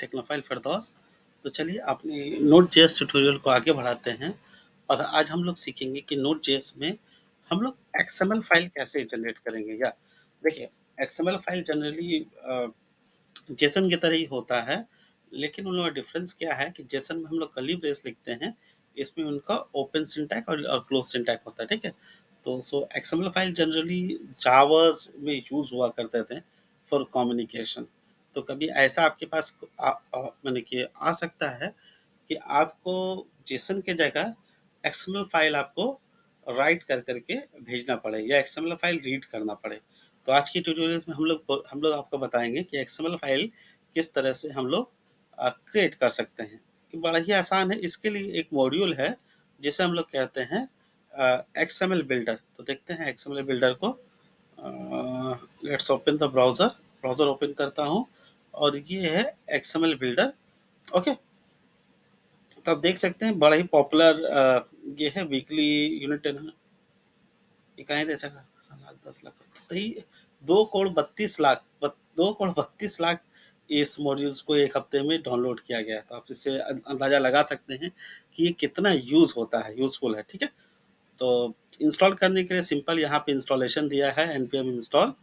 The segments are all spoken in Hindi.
टेक्नोफाइल फिरदौस। तो चलिए अपने नोड जेएस ट्यूटोरियल को आगे बढ़ाते हैं और आज हम लोग सीखेंगे कि नोड जेएस में हम लोग एक्सएमएल फाइल कैसे जनरेट करेंगे। या देखिए, एक्सएमएल फाइल जनरली जेसन की तरह ही होता है, लेकिन उनमें डिफरेंस क्या है कि जेसन में हम लोग कर्ली ब्रेस लिखते हैं, इसमें उनका ओपन सिंटैक्स और क्लोज सिंटैक्स होता है, ठीक है? तो सो एक्सएमएल फाइल जनरली जावास में यूज़ हुआ करते थे फॉर कम्युनिकेशन। तो कभी ऐसा आपके पास माने कि आ सकता है कि आपको जेसन के जगह एक्सएमएल फाइल आपको राइट कर के भेजना पड़े या एक्सएमएल फाइल रीड करना पड़े। तो आज की ट्यूटोरियल्स में हम लोग आपको बताएंगे कि एक्सएमएल फाइल किस तरह से हम लोग क्रिएट कर सकते हैं। कि बड़ा ही आसान है। इसके लिए एक मॉड्यूल है जिसे हम लोग कहते हैं एक्सएमएल बिल्डर। तो देखते हैं एक्सएमएल बिल्डर को। Let's open the browser. Browser open करता हूँ और ये है एक्सएमएल बिल्डर। ओके, तो आप देख सकते हैं बड़ा ही पॉपुलर ये है वीकली यूनिट। ये कहीं दे सका लाख 10 लाख तो ये 2 करोड़ 32 लाख 2 करोड़ 32 लाख इस मॉड्यूल्स को एक हफ्ते में डाउनलोड किया गया है। तो आप इससे अंदाजा लगा सकते हैं कि ये कितना यूज होता है, यूजफुल है, ठीक है? तो इंस्टॉल करने के लिए सिंपल यहाँ पे इंस्टॉलेशन दिया है npm इंस्टॉल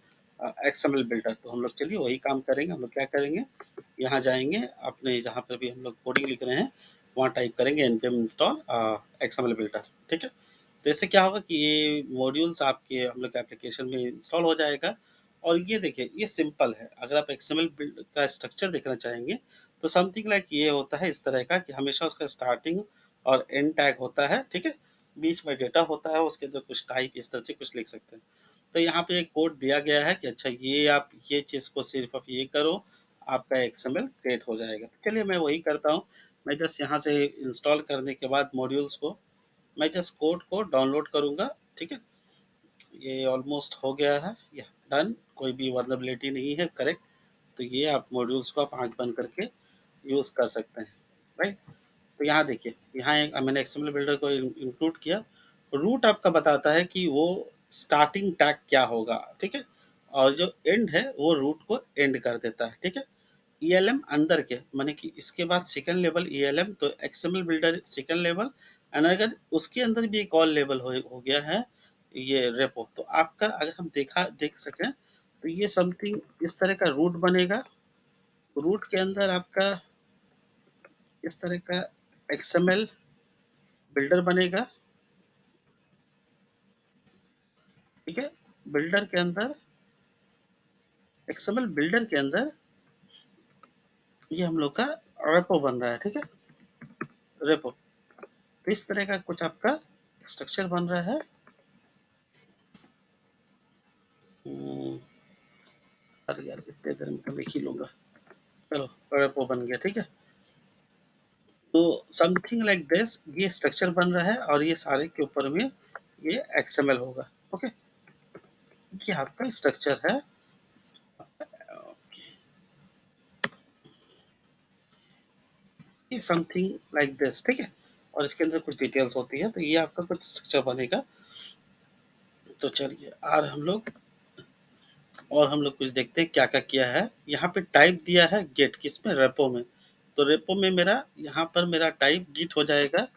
एक्सएमएल बिल्डर। तो हम लोग चलिए वही काम करेंगे। हम लोग क्या करेंगे, यहाँ जाएंगे अपने जहाँ पर भी हम लोग कोडिंग लिख रहे हैं वहाँ टाइप करेंगे npm इंस्टॉल एक्सएमएल बिल्डर, ठीक है? तो इससे क्या होगा कि ये मॉड्यूल्स आपके हम लोग के एप्लीकेशन में इंस्टॉल हो जाएगा। और ये देखिए, ये सिंपल है। अगर आप एक्सएमएल बिल्ड का स्ट्रक्चर देखना चाहेंगे तो समथिंग लाइक ये होता है इस तरह का कि हमेशा उसका स्टार्टिंग और एंड टैग होता है, ठीक है? बीच में डेटा होता है, उसके अंदर कुछ टाइप इस तरह से कुछ लिख सकते हैं। तो यहाँ पे एक कोड दिया गया है कि अच्छा ये आप ये चीज़ को सिर्फ आप ये करो, आपका एक्सएमएल क्रिएट हो जाएगा। तो चलिए मैं वही करता हूँ। मैं जस्ट यहाँ से इंस्टॉल करने के बाद मॉड्यूल्स को मैं जस्ट कोड को डाउनलोड करूँगा, ठीक है? ये ऑलमोस्ट हो गया है, या डन। कोई भी वर्नेबिलिटी नहीं है, करेक्ट। तो ये आप मॉड्यूल्स को आप आँख बंद करके यूज़ कर सकते हैं, राइट? तो यहाँ देखिए, यहाँ एक मैंने एक्सएमएल बिल्डर को इंक्लूड किया। रूट आपका बताता है कि वो स्टार्टिंग टैग क्या होगा, ठीक है? और जो एंड है वो रूट को एंड कर देता है, ठीक है? ईएलएम अंदर के माने कि इसके बाद सेकंड लेवल ईएलएम, तो XML builder second level. And अगर उसके अंदर भी एक और लेवल हो गया है ये रेपो, तो आपका अगर हम देख सकें तो ये समथिंग इस तरह का रूट बनेगा। रूट के अंदर आपका इस तरह का एक्सएमएल बिल्डर बनेगा, ठीक है? बिल्डर के अंदर एक्सएमएल बिल्डर के अंदर ये हम लोग का रेपो बन रहा है, ठीक है? रेपो। तो इस तरह का कुछ आपका स्ट्रक्चर बन रहा है। हम्म, अरे यार इतने देर में तो लिख ही लूंगा। चलो, रेपो बन गया, ठीक है? तो समथिंग लाइक दिस ये स्ट्रक्चर बन रहा है और ये सारे के ऊपर में ये एक्सएमएल होगा। ओके, ये आपका स्ट्रक्चर है। ये समथिंग लाइक दिस, ठीक है? और इसके अंदर कुछ डिटेल्स होती है, तो ये आपका कुछ स्ट्रक्चर बनेगा। तो चलिए और हम लोग कुछ देखते हैं क्या क्या किया है। यहाँ पे टाइप दिया है गेट, किसमें? रेपो में। तो रेपो में मेरा यहाँ पर मेरा टाइप गिट हो जाएगा,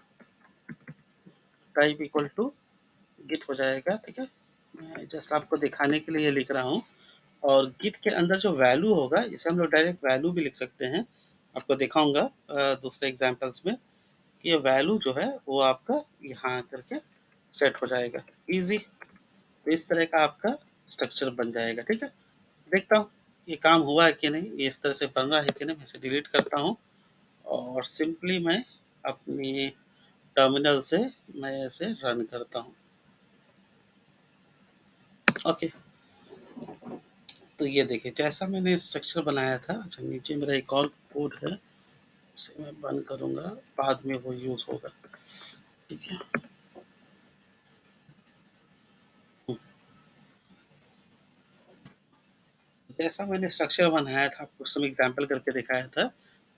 टाइप इक्वल टू गिट हो जाएगा, ठीक है? मैं जस्ट आपको दिखाने के लिए लिख रहा हूँ। और गिट के अंदर जो वैल्यू होगा इसे हम लोग डायरेक्ट वैल्यू भी लिख सकते हैं। आपको दिखाऊंगा दूसरे एग्जांपल्स में कि ये वैल्यू जो है वो आपका यहाँ करके सेट हो जाएगा, इजी। तो इस तरह का आपका स्ट्रक्चर बन जाएगा, ठीक है? देखता हूँ ये काम हुआ है कि नहीं, ये इस तरह से बन रहा है कि नहीं। मैं इसे डिलीट करता हूँ और सिंपली मैं अपनी टर्मिनल से मैं इसे रन करता हूँ। ओके, तो ये देखिए जैसा मैंने स्ट्रक्चर बनाया था। अच्छा, नीचे मेरा एक और कोड है, उसे मैं बंद करूँगा, बाद में वो यूज़ होगा, ठीक है? जैसा मैंने स्ट्रक्चर बनाया था आपको सब एग्जांपल करके दिखाया था।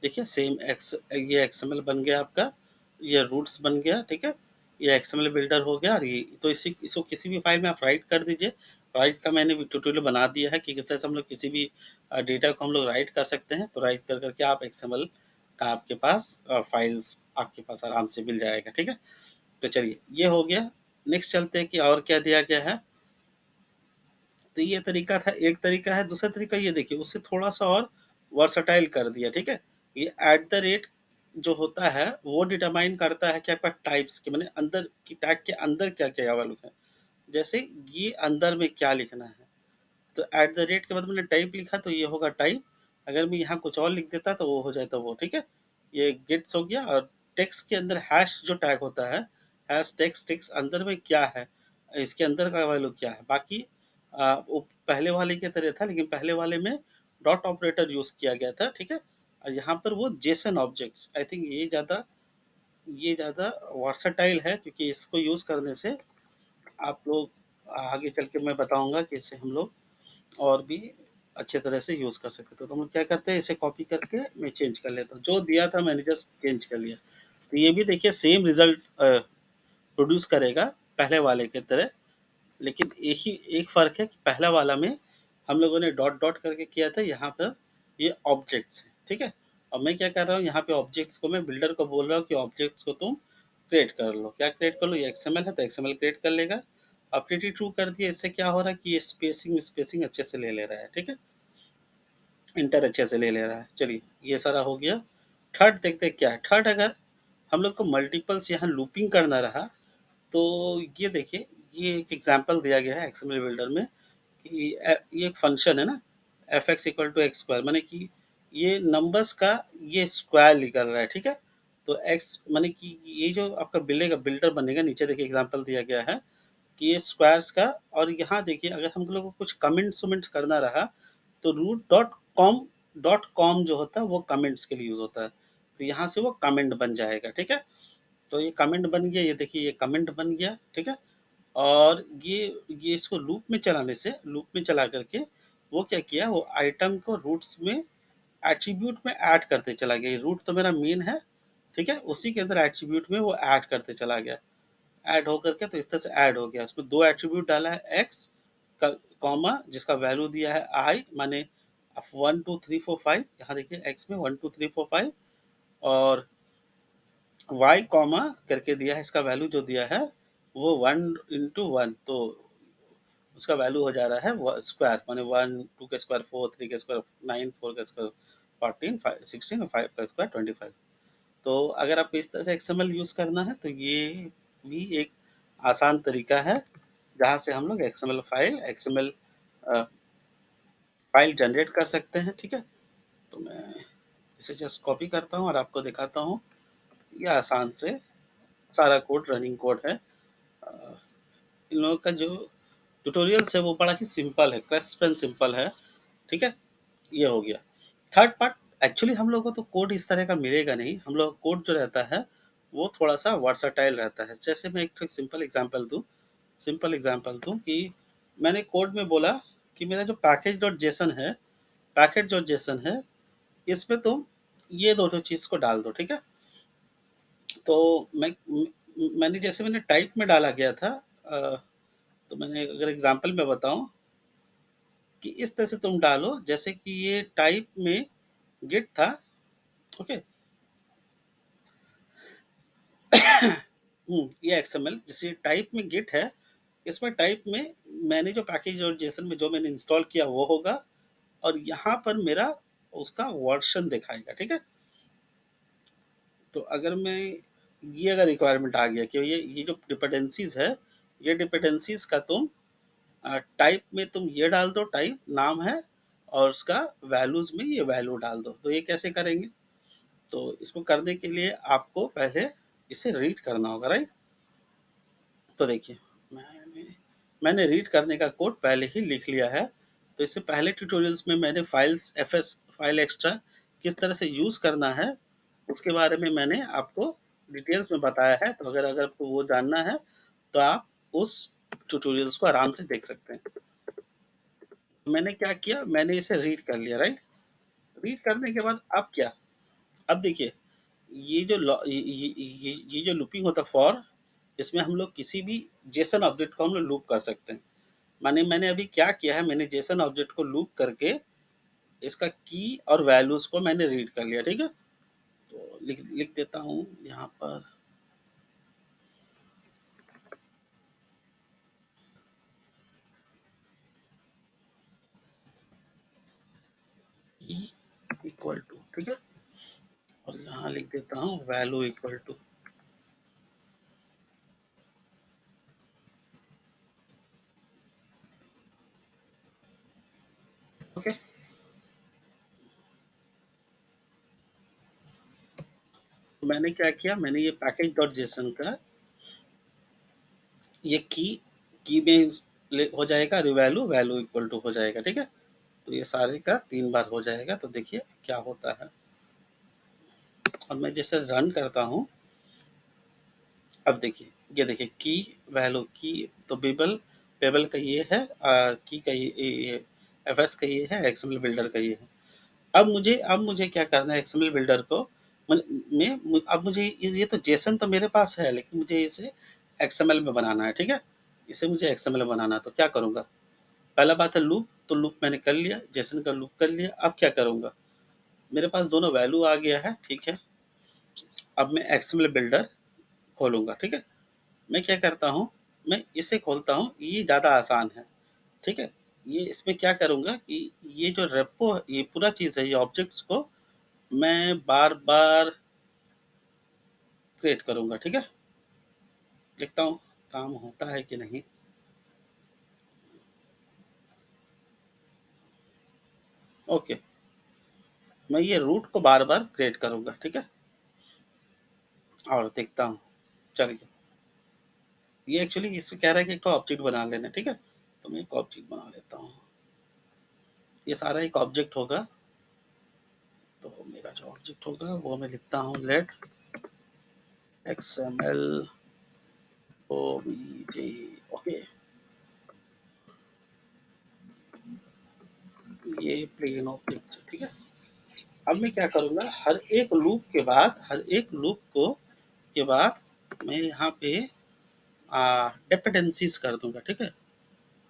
देखिए सेम एक्स ये एक्सएमएल बन गया आपका, ये रूट्स बन गया, ठीक है? ये एक्सएमएल बिल्डर हो गया और ये तो इसी इसको किसी भी फाइल में आप राइट कर दीजिए। राइट का मैंने भी ट्यूटोरियल बना दिया है कि किस तरह से हम लोग किसी भी डेटा को हम लोग राइट कर सकते हैं। तो राइट कर करके आप एक्सएमएल का आपके पास फाइल्स आपके पास आराम से मिल जाएगा, ठीक है। तो चलिए ये हो गया। नेक्स्ट चलते हैं कि और क्या दिया गया है। तो ये तरीका था, एक तरीका है। दूसरा तरीका ये देखिए, उससे थोड़ा-सा और वर्सटाइल कर दिया, ठीक है? ये एट द रेट जो होता है, वो डिटरमाइन करता है कि आपका टाइप्स के माने अंदर की टैग के अंदर क्या-क्या वैल्यू है। जैसे ये अंदर में क्या लिखना है, तो एट द रेट के बाद मैंने टाइप लिखा तो ये होगा टाइप। अगर मैं यहाँ कुछ और लिख देता तो वो हो जाता वो, ठीक है। ये गेट्स हो गया। और टेक्स्ट के अंदर हैश जो टैग होता है, हैश टेक्स्ट टेक्स्ट अंदर में क्या है, इसके अंदर का वैल्यू क्या है। बाकी वो पहले वाले की तरह था, लेकिन पहले वाले में डॉट ऑपरेटर यूज किया गया था, ठीक है। और यहाँ पर वो जेसन ऑब्जेक्ट्स, आई थिंक ये ज़्यादा वर्सटाइल है, क्योंकि इसको यूज करने से आप लोग आगे चल के मैं बताऊंगा कि इसे हम लोग और भी अच्छे तरह से यूज़ कर सकते थे। तो हम लोग क्या करते हैं, इसे कॉपी करके मैं चेंज कर लेता हूँ। जो दिया था मैंने जस्ट चेंज कर लिया। तो ये भी देखिए सेम रिज़ल्ट प्रोड्यूस करेगा पहले वाले की तरह। लेकिन एक फ़र्क है कि पहला वाला में हम लोगों ने डॉट डॉट करके किया था, यहाँ पर ये ऑब्जेक्ट्स है, ठीक है। और मैं क्या कर रहा हूँ, यहाँ पे ऑब्जेक्ट्स को मैं बिल्डर को बोल रहा हूँ कि ऑब्जेक्ट्स को तुम क्रिएट कर लो। क्या क्रिएट कर लो, ये एक्सएमएल है तो एक्सएमएल क्रिएट कर लेगा। अब प्रिटी ट्रू कर दिया, इससे क्या हो रहा है कि ये स्पेसिंग स्पेसिंग अच्छे से ले ले रहा है, ठीक है। इंटर अच्छे से ले ले रहा है। चलिए ये सारा हो गया। थर्ड देखते हैं क्या है। थर्ड, अगर हम लोग को मल्टीपल्स यहाँ लूपिंग करना रहा, तो ये देखिए, ये एक एग्जांपल दिया गया है एक्सएमएल बिल्डर में कि ये एक फंक्शन है ना, F X equal to X square, माने कि ये नंबर्स का ये स्क्वायर निकल रहा है, ठीक है। तो एक्स माने कि ये जो आपका बिल्डर बनेगा, नीचे देखिए एग्जांपल दिया गया है कि ये स्क्वायर्स का। और यहाँ देखिए, अगर हम लोग को कुछ कमेंट्स वमेंट्स करना रहा, तो root.com जो होता है वो कमेंट्स के लिए यूज होता है। तो यहाँ से वो कमेंट बन जाएगा, ठीक है। तो ये कमेंट बन गया, ये देखिए ये कमेंट बन गया, ठीक है। और ये इसको लूप में चलाने से, लूप में चला करके वो क्या किया, वो आइटम को रूट्स में एट्रीब्यूट में ऐड करते चला गया। रूट तो मेरा मेन है, ठीक है, उसी के अंदर एट्रीब्यूट में वो ऐड करते चला गया। ऐड होकर के तो इस तरह से ऐड हो गया। उसमें दो एट्रीब्यूट डाला है, एक्स का कॉमा जिसका वैल्यू दिया है आई, माने 1 2 3 4 5। यहाँ देखिए एक्स में 1 2 3 4 5, और वाई कॉमा करके दिया है, इसका वैल्यू जो दिया है वो 1 × 1। तो उसका वैल्यू हो जा रहा है स्क्वायर, माने 1 2 का स्क्वायर 4, 3 का स्क्वायर 9, 4 का स्क्वायर 14, 16 और 5 का स्क्वायर 25। तो अगर आपको इस तरह से एक्सएमएल यूज़ करना है तो ये भी एक आसान तरीका है, जहाँ से हम लोग एक्सएमएल फाइल जनरेट कर सकते हैं, ठीक है। तो मैं इसे जस्ट कॉपी करता हूँ और आपको दिखाता हूँ। ये आसान से सारा कोड रनिंग कोड है। अ, इन लोगों का जो ट्यूटोरियल्स है वो बड़ा ही सिंपल है, क्रिस्प एंड सिंपल है, ठीक है। ये हो गया। थर्ड पार्ट, एक्चुअली हम लोगों को तो कोड इस तरह का मिलेगा नहीं। हम लोग कोड जो रहता है वो थोड़ा-सा वर्सटाइल रहता है। जैसे मैं एक सिंपल एग्ज़ाम्पल दूँ कि मैंने कोड में बोला कि मेरा जो पैकेज डॉट जेसन है, इसमें तुम ये दो चीज़ को डाल दो, ठीक है। तो मैंने टाइप में डाला गया था। अ, तो मैंने अगर एग्ज़ाम्पल में बताऊँ कि इस तरह से तुम डालो, जैसे कि ये टाइप में गिट था, ओके। ये एक्सएमएल जैसे टाइप में गिट है, इसमें टाइप में मैंने जो पैकेज और जेसन में जो मैंने इंस्टॉल किया वो होगा, और यहाँ पर मेरा उसका वर्जन दिखाएगा, ठीक है। तो अगर मैं ये अगर रिक्वायरमेंट आ गया कि ये जो डिपेंडेंसीज है, ये डिपेंडेंसीज का तुम टाइप में तुम ये डाल दो, टाइप नाम है, और उसका वैल्यूज में ये वैल्यू डाल दो। तो ये कैसे करेंगे, तो इसको करने के लिए आपको पहले इसे रीड करना होगा, राइट। तो देखिए, मैंने मैंने रीड करने का कोड पहले ही लिख लिया है। तो इससे पहले ट्यूटोरियल्स में मैंने फाइल एक्स्ट्रा किस तरह से यूज़ करना है, उसके बारे में मैंने आपको डिटेल्स में बताया है। तो अगर अगर आपको वो जानना है तो आप उस ट्यूटोरियल्स को आराम से देख सकते हैं। मैंने क्या किया, मैंने इसे रीड कर लिया, राइट। रीड करने के बाद अब क्या, अब देखिए, ये जो लॉ ये जो लूपिंग होता है फॉर, इसमें हम लोग किसी भी जेसन ऑब्जेक्ट को हम लोग लूप कर सकते हैं। माने मैंने अभी क्या किया है, मैंने जेसन ऑब्जेक्ट को लूप करके इसका की और वैल्यूज़ को मैंने रीड कर लिया, ठीक है? तो लिख लिख देता हूँ यहाँ पर की इक्वल टू, ठीक है? और यहाँ लिख देता हूँ वैल्यू इक्वल टू, ओके? तो मैंने क्या किया, मैंने ये पैकेज डॉट जेसन का ये की में हो जाएगा, वैल्यू वैल्यू इक्वल टू हो जाएगा, ठीक है? तो ये सारे का 3 बार हो जाएगा, तो देखिए क्या होता है। और मैं जैसे रन करता हूँ, अब देखिए, ये देखिए की वैल्यू की, तो बेबल का ये है, की का ये एफएस का ये है, एक्सएमएल बिल्डर का ये है। अब मुझे क्या करना है, एक्सएमएल बिल्डर को अब मुझे ये तो जेसन तो मेरे पास है, लेकिन मुझे इसे एक्सएमएल में बनाना है, ठीक है? इसे मुझे एक्सएमएल में बनाना है, तो क्या करूँगा? पहला बात है लूप, तो लूप मैंने कर लिया, जेसन का लूप कर लिया। अब क्या करूँगा? मेरे पास दोनों वैल्यू आ गया है, ठीक है? अब मैं एक्सएमएल बिल्डर खोलूँगा, ठीक है? मैं क्या करता हूँ, मैं इसे खोलता हूँ, ये ज़्यादा आसान है, ठीक है? ये इसमें क्या करूँगा कि ये जो रेपो ये पूरा चीज़ है, ये ऑब्जेक्ट्स को मैं बार-बार क्रिएट करूँगा, ठीक है? देखता हूँ काम होता है कि नहीं। ओके, मैं ये रूट को बार-बार क्रिएट करूँगा, ठीक है? और देखता हूँ, चलिए। ये एक्चुअली इससे कह रहा है कि एक तो ऑब्जेक्ट बना लेना, ठीक है? तो मैं एक ऑब्जेक्ट बना लेता हूँ। ये सारा एक ऑब्जेक्ट होगा, तो मेरा जो ऑब्जेक्ट होगा वो मैं लिखता हूँ लेट एक्सएमएल ओबीजे, ओके? ये प्लेन ऑब्जेक्ट्स है, ठीक है? अब मैं क्या करूँगा, हर एक लूप को के बाद मैं यहाँ पे डिपेंडेंसीज कर दूँगा, ठीक है?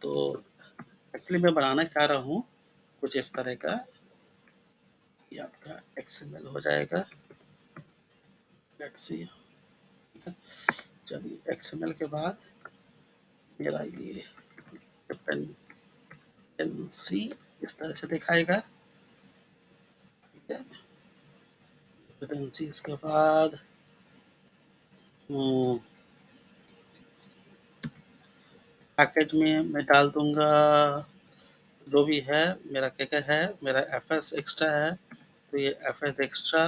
तो एक्चुअली मैं बनाना चाह रहा हूँ कुछ इस तरह का, ये आपका एक्सएमएल हो जाएगा। लेट्स सी, ठीक है? चलिए एक्सएमएल के बाद मेरा ये डिपेंडेंसी इस तरह से दिखाएगा, ठीक है? डिपेंडेंसीज के बाद पैकेज में मैं डाल दूँगा जो भी है, मेरा क्या-क्या है, मेरा एफएस एक्स्ट्रा है, तो ये एफएस एक्स्ट्रा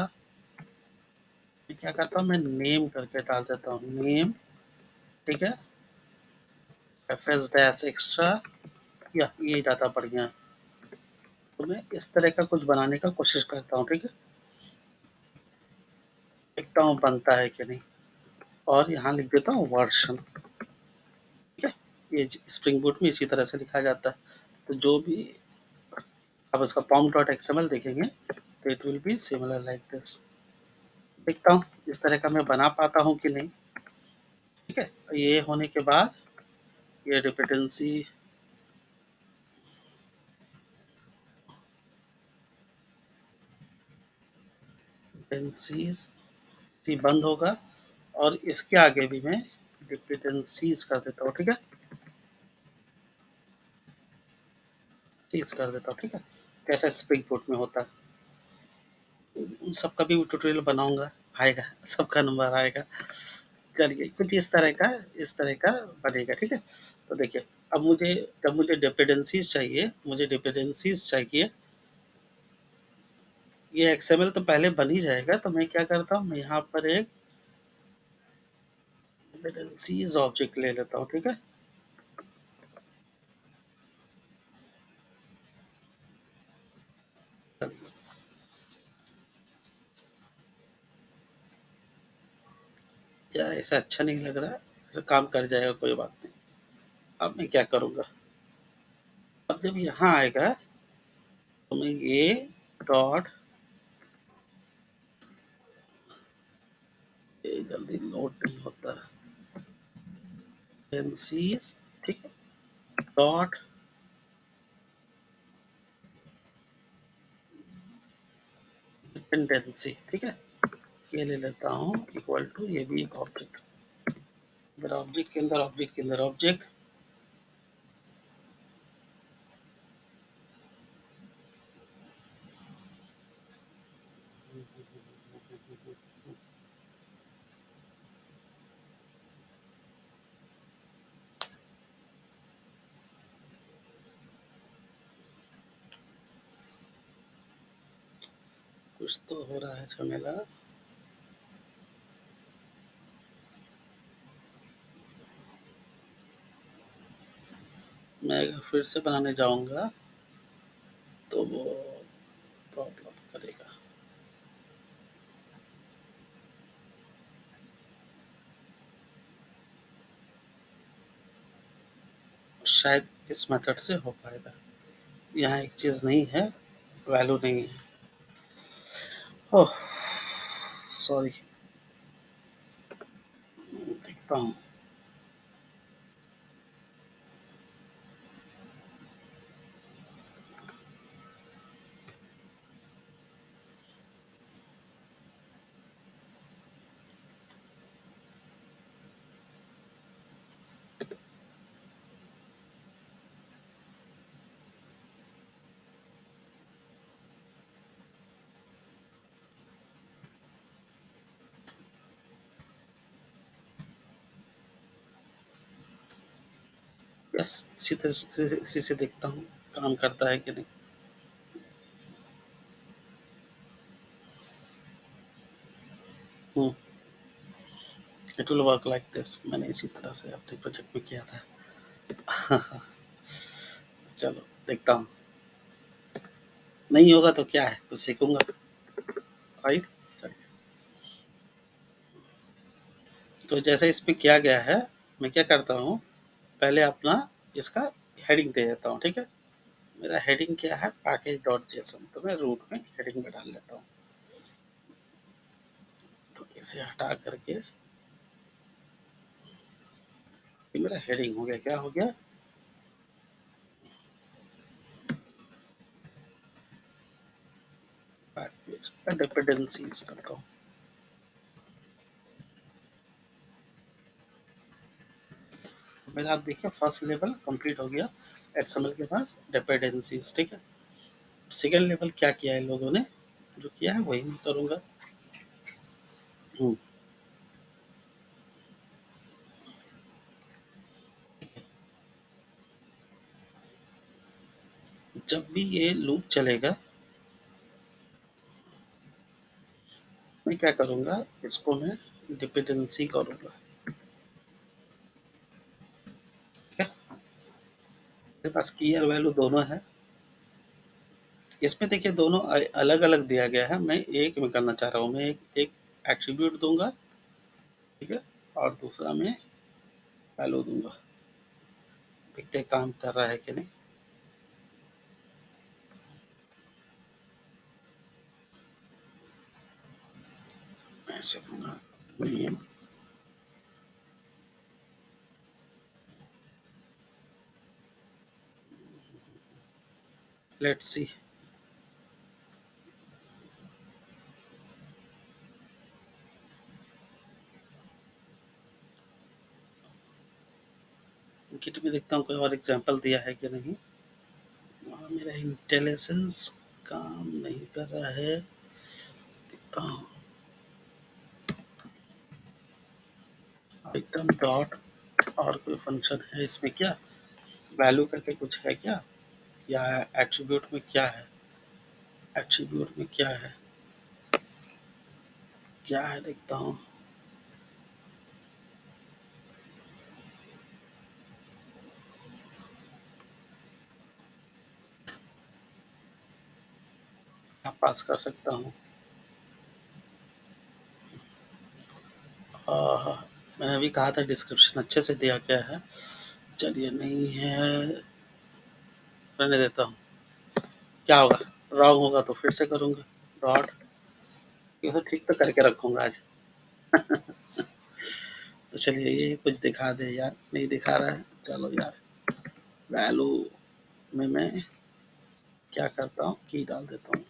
मैं क्या करता हूँ, मैं नेम करके डाल देता हूँ, नेम, ठीक है? एफएस डैश एक्स्ट्रा, या ये ज़्यादा बढ़िया है। तो मैं इस तरह का कुछ बनाने का कोशिश करता हूँ, ठीक है? देखता हूँ बनता है कि नहीं। और यहाँ लिख देता हूँ वर्ज़न, ठीक है? ये स्प्रिंग बूट में इसी तरह से लिखा जाता है। तो जो भी आप इसका pom.xml देखेंगे, तो it will be similar like this. देखता हूँ इस तरह का मैं बना पाता हूँ कि नहीं, ठीक है? ये होने के बाद ये डिपेंडेंसीज बंद होगा, और इसके आगे भी मैं डिपेंडेंसीज कर देता हूँ, ठीक है? चीज कर देता हूँ, ठीक है? जैसा स्प्रिंग बूट में होता है। उन सबका भी ट्यूटोरियल बनाऊंगा, आएगा, सबका नंबर आएगा। चलिए कुछ इस तरह का बनेगा, ठीक है? तो देखिए, अब मुझे डिपेंडेंसीज चाहिए, ये एक्सएमएल तो पहले बन ही जाएगा, तो मैं क्या करता हूँ, मैं यहाँ पर एक डिपेंडेंसीज ऑब्जेक्ट ले लेता हूँ, ठीक है? या ऐसा अच्छा नहीं लग रहा है, ऐसा काम कर जाएगा, कोई बात नहीं। अब मैं क्या करूँगा, अब जब यहाँ आएगा, तो मैं ये डॉट, ये जल्दी लोड नहीं होता है। डिपेंडेंसीज, ठीक है, डॉट डिपेंडेंसी, ठीक है, ये ले लेता हूँ इक्वल टू, ये भी एक ऑब्जेक्ट, मेरा ऑब्जेक्ट के अंदर ऑब्जेक्ट के अंदर ऑब्जेक्ट, कुछ तो हो रहा है झमेला। मैं अगर फिर से बनाने जाऊंगा तो वो प्रॉब्लम करेगा। शायद इस मेथड से हो पाएगा। यहाँ एक चीज़ नहीं है, वैल्यू नहीं है। ओह सॉरी, देखता हूँ। यस, इसी से देखता हूँ काम करता है कि नहीं। It will work like this, मैंने इसी तरह से अपने प्रोजेक्ट में किया था। चलो देखता हूँ, नहीं होगा तो क्या है, कुछ सीखूंगा, राइट। चलिए, तो जैसे इसमें किया गया है, मैं क्या करता हूँ, पहले अपना इसका हेडिंग दे देता हूँ, ठीक है। मेरा हेडिंग क्या है, पैकेज डॉट जेसन, तो मैं रूट में हेडिंग में डाल लेता हूँ। तो इसे हटा करके ये मेरा हेडिंग हो गया, क्या हो गया, पैकेज का डिपेंडेंसीज करता हूँ। मेरा आप देखिए फर्स्ट लेवल कंप्लीट हो गया एक्सएमएल के पास डिपेंडेंसीज, ठीक है। सेकेंड लेवल क्या किया है लोगों ने, जो किया है वही मैं करूँगा। हम्म, जब भी ये लूप चलेगा, मैं क्या करूँगा, इसको मैं डिपेंडेंसी करूँगा, ठीक है। मेरे पास की और वैल्यू दोनों है। इसमें देखिए दोनों अलग अलग दिया गया है, मैं एक में करना चाह रहा हूँ, मैं एक एक एट्रीब्यूट दूंगा, ठीक है, और दूसरा मैं वैल्यू दूंगा। देखते हैं काम कर रहा है कि नहीं। मैं ऐसे दूंगा नेम, लेट्स सी। गिट में देखता हूँ कोई और एग्जांपल दिया है कि नहीं। मेरा इंटेलिजेंस काम नहीं कर रहा है, देखता हूँ। आइटम डॉट और कोई फंक्शन है इसमें क्या, वैल्यू करके कुछ है क्या, या एट्रीब्यूट में क्या है, एट्रीब्यूट में क्या है देखता हूँ। यहाँ पास कर सकता हूँ। मैंने अभी कहा था डिस्क्रिप्शन अच्छे से दिया गया है। चलिए नहीं है, रहने देता हूँ। क्या होगा, रॉन्ग होगा तो फिर से करूँगा डॉट, ये तो ठीक तो करके रखूँगा आज। तो चलिए ये कुछ दिखा दे यार, नहीं दिखा रहा है। चलो यार, वैल्यू में मैं क्या करता हूँ, की डाल देता हूँ।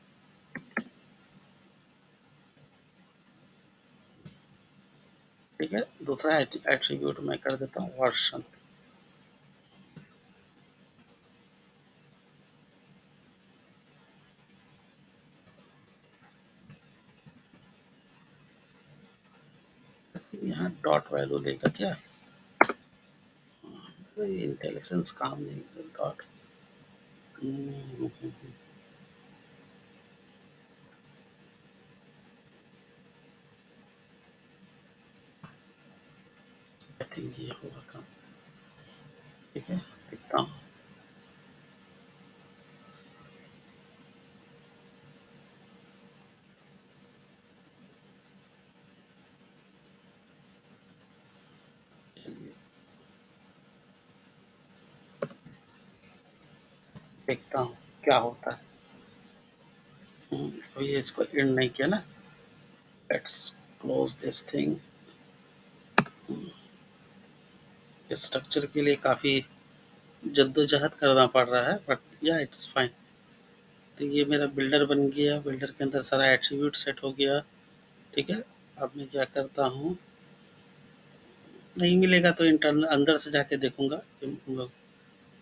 ठीक है, दूसरा एट्रीब्यूट मैं कर देता हूँ वर्शन। यहाँ डॉट वैल्यू लेगा क्या? इंटेलिजेंस काम नहीं कर डॉट। आई थिंक ये होगा काम। ठीक है, देखता हूँ। चलिए देखता हूँ क्या होता है। अभी ये इसको एंड नहीं किया ना। Let's close this thing. इस स्ट्रक्चर के लिए काफ़ी जद्दोजहद करना पड़ रहा है, बट या इट्स फाइन। तो ये मेरा बिल्डर बन गया, बिल्डर के अंदर सारा एट्रीब्यूट सेट हो गया। ठीक है, अब मैं क्या करता हूँ, नहीं मिलेगा तो इंटरनल अंदर से जाके देखूंगा कि हम लोग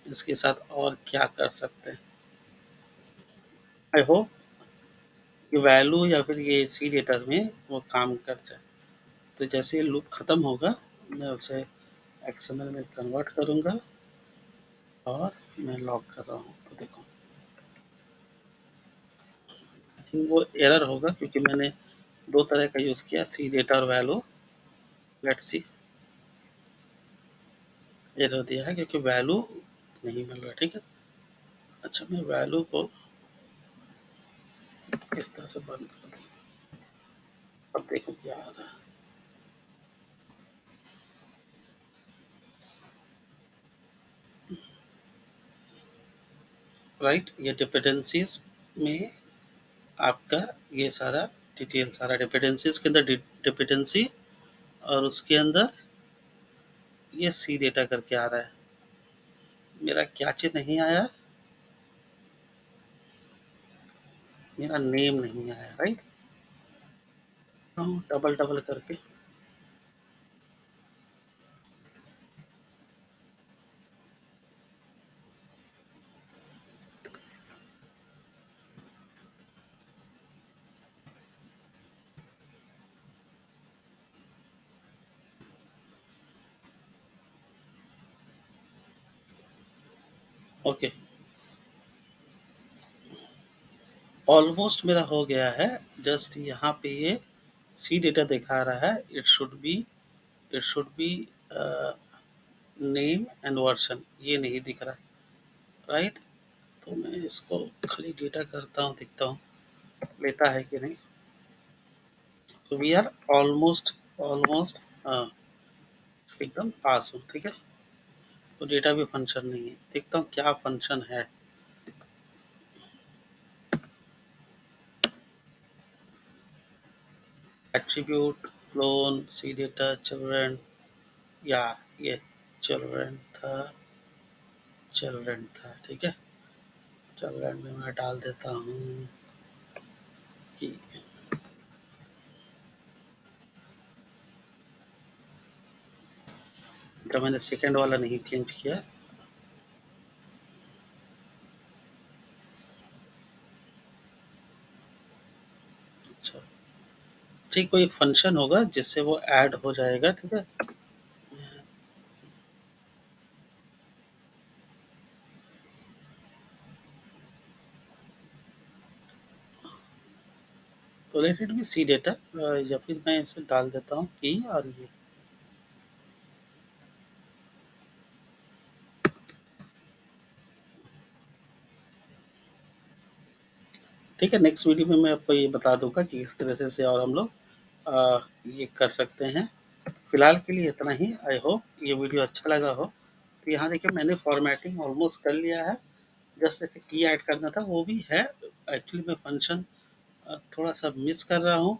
इसके साथ और क्या कर सकते हैं। आई होप कि वैल्यू या फिर ये सी डेटा में वो काम कर जाए। तो जैसे ये लूप ख़त्म होगा, मैं उसे एक्सएमएल में कन्वर्ट करूँगा और मैं लॉग कर रहा हूँ। तो देखो, आई थिंक वो एरर होगा क्योंकि मैंने दो तरह का यूज़ किया, सी डेटा और वैल्यू। लेट्स सी, एरर दिया है क्योंकि वैल्यू नहीं मिल रहा। ठीक है, अच्छा मैं वैल्यू को इस तरह से बंद कर दूँ। अब देखो क्या आ रहा है। राइट, ये डिपेंडेंसीज में आपका ये सारा डिटेल, सारा डिपेंडेंसीज के अंदर डिपेंडेंसी, और उसके अंदर ये सी डेटा करके आ रहा है। मेरा क्या चीज नहीं आया, मेरा नेम नहीं आया। राइट, डबल डबल करके। ओके, ऑलमोस्ट मेरा हो गया है। जस्ट यहाँ पे ये सी डेटा दिखा रहा है। It should be name and version, ये नहीं दिख रहा। राइट, तो मैं इसको खाली डेटा करता हूँ, देखता हूँ लेता है कि नहीं। तो वी आर ऑलमोस्ट ऑलमोस्ट एकदम पास हूँ। ठीक है, तो डेटा भी फंक्शन नहीं है। देखता हूँ क्या फंक्शन है। एट्रीब्यूट क्लोन सी डेटा चिल्ड्रन, या ये चिल्ड्रन था, चिल्ड्रन था। ठीक है, चिल्ड्रन में मैं डाल देता हूँ कि जब मैंने सेकेंड वाला नहीं चेंज किया। अच्छा, ठीक, कोई फंक्शन होगा जिससे वो ऐड हो जाएगा। ठीक है, तो let it be C data, या फिर मैं इसे डाल देता हूँ की और ये। ठीक है, नेक्स्ट वीडियो में मैं आपको ये बता दूंगा कि इस तरह से और हम लोग ये कर सकते हैं। फिलहाल के लिए इतना ही। आई होप ये वीडियो अच्छा लगा हो। तो यहाँ देखिए मैंने फॉर्मेटिंग ऑलमोस्ट कर लिया है। जस्ट जैसे की ऐड करना था वो भी है। एक्चुअली मैं फंक्शन थोड़ा सा मिस कर रहा हूँ।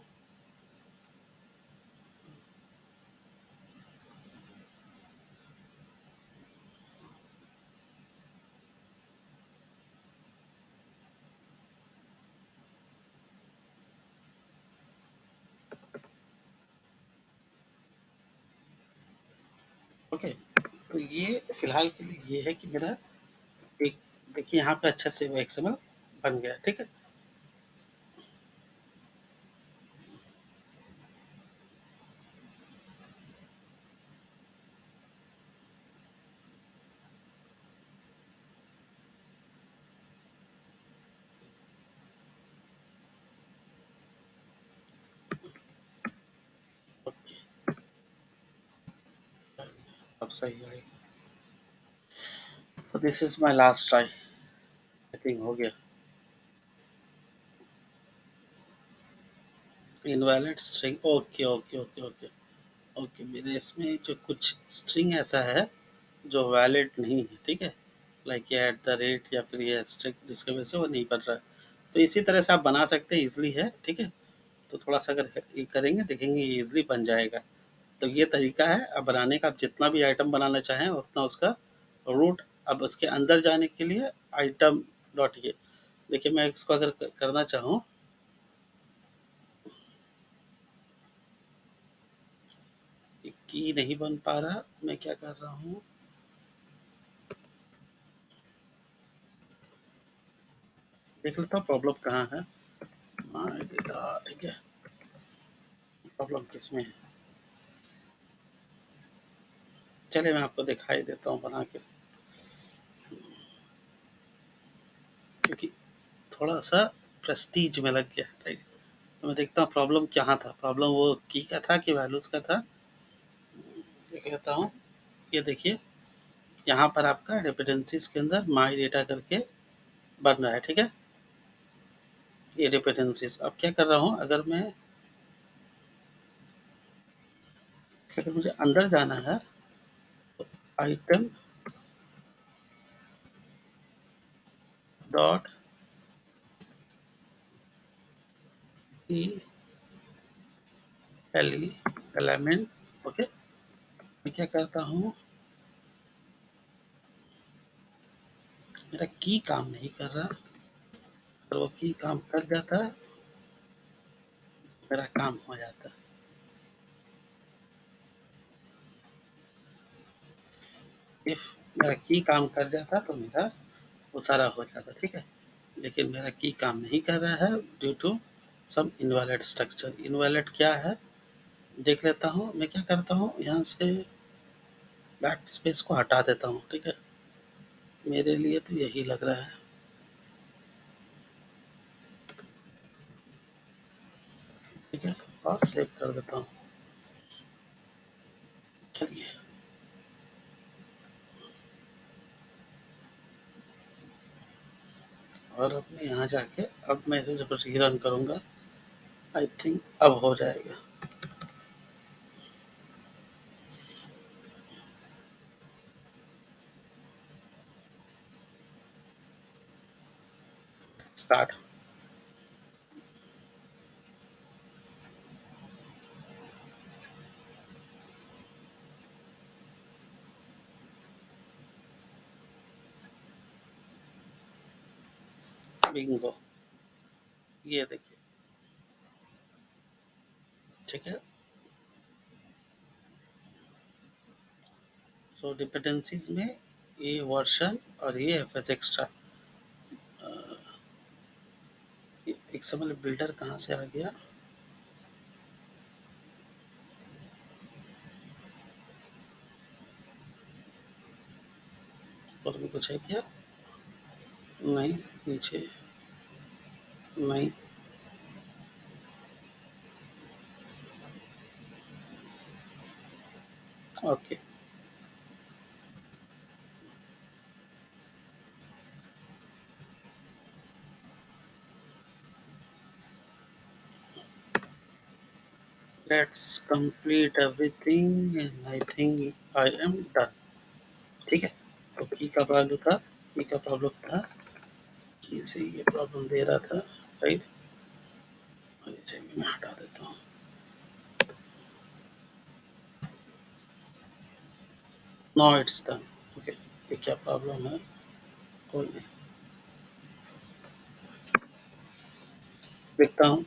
ओके, तो ये फिलहाल के लिए ये है कि मेरा एक, देखिए यहाँ पे अच्छे से वो एक्सएमएल बन गया, ठीक है? ओके, अब सही आएगा। तो this is my last try, I think हो गया। Invalid string, okay, okay, okay, okay, okay. मेरे इसमें जो कुछ स्ट्रिंग ऐसा है जो वैलिड नहीं है, ठीक है? लाइक ये एट द रेट या फिर ये स्ट्रिंग जिसकी वजह से वो नहीं पढ़ रहा है। तो इसी तरह से आप बना सकते हैं, ईज़िली है, ठीक है? तो थोड़ा-सा अगर ये करेंगे, देखेंगे ये ईज़िली बन जाएगा। तो ये तरीका है अब बनाने का, आप जितना भी आइटम बनाना चाहें उतना उसका रूट। अब उसके अंदर जाने के लिए आइटम डॉट ये, देखिए मैं इसको अगर करना चाहूँ, की नहीं बन पा रहा, मैं क्या कर रहा हूँ, देख लेता हूँ प्रॉब्लम कहाँ है। ठीक है, प्रॉब्लम किस में है, चलिए मैं आपको दिखाई देता हूँ बना के, क्योंकि थोड़ा सा प्रेस्टीज में लग गया, राइट? तो मैं देखता हूँ प्रॉब्लम कहाँ था, प्रॉब्लम वो की का था कि वैल्यूज का था। देख लेता हूँ, ये देखिए यहाँ पर आपका डिपेंडेंसीज के अंदर माई डेटा करके बन रहा है, ठीक है? ये डिपेंडेंसीज, अब क्या कर रहा हूँ, अगर मुझे अंदर जाना है तो item dot E L E element, okay. मैं क्या करता हूँ, मेरा की काम नहीं कर रहा, अगर वो की काम कर जाता मेरा काम हो जाता। इफ मेरा की काम कर जाता तो मेरा वो सारा हो जाता, ठीक है? लेकिन मेरा की काम नहीं कर रहा है due to some invalid structure. Invalid क्या है देख लेता हूँ, मैं क्या करता हूँ, यहाँ से बैक स्पेस को हटा देता हूँ, ठीक है? मेरे लिए तो यही लग रहा है, ठीक है? और सेव कर देता हूँ। चलिए, और अपने यहाँ जाके अब मैं इसे जब रीरन करूँगा, आई थिंक अब हो जाएगा। स्टार्ट। बिंगो, ये देखिए, ठीक है? सो डिपेंडेंसीज में ये वर्जन और ये एफ एक्स्ट्रा, एक्सएमएल बिल्डर कहाँ से आ गया, और भी कुछ है क्या, नहीं, नीचे नहीं, okay. Let's complete everything and I think I am done, ठीक है? तो की का प्रॉब्लम था, की का प्रॉब्लम था, की से ये प्रॉब्लम दे रहा था, राइट? और इसे भी मैं हटा देता हूँ। Now it's done, okay. ये क्या प्रॉब्लम है, कोई नहीं, देखता हूँ।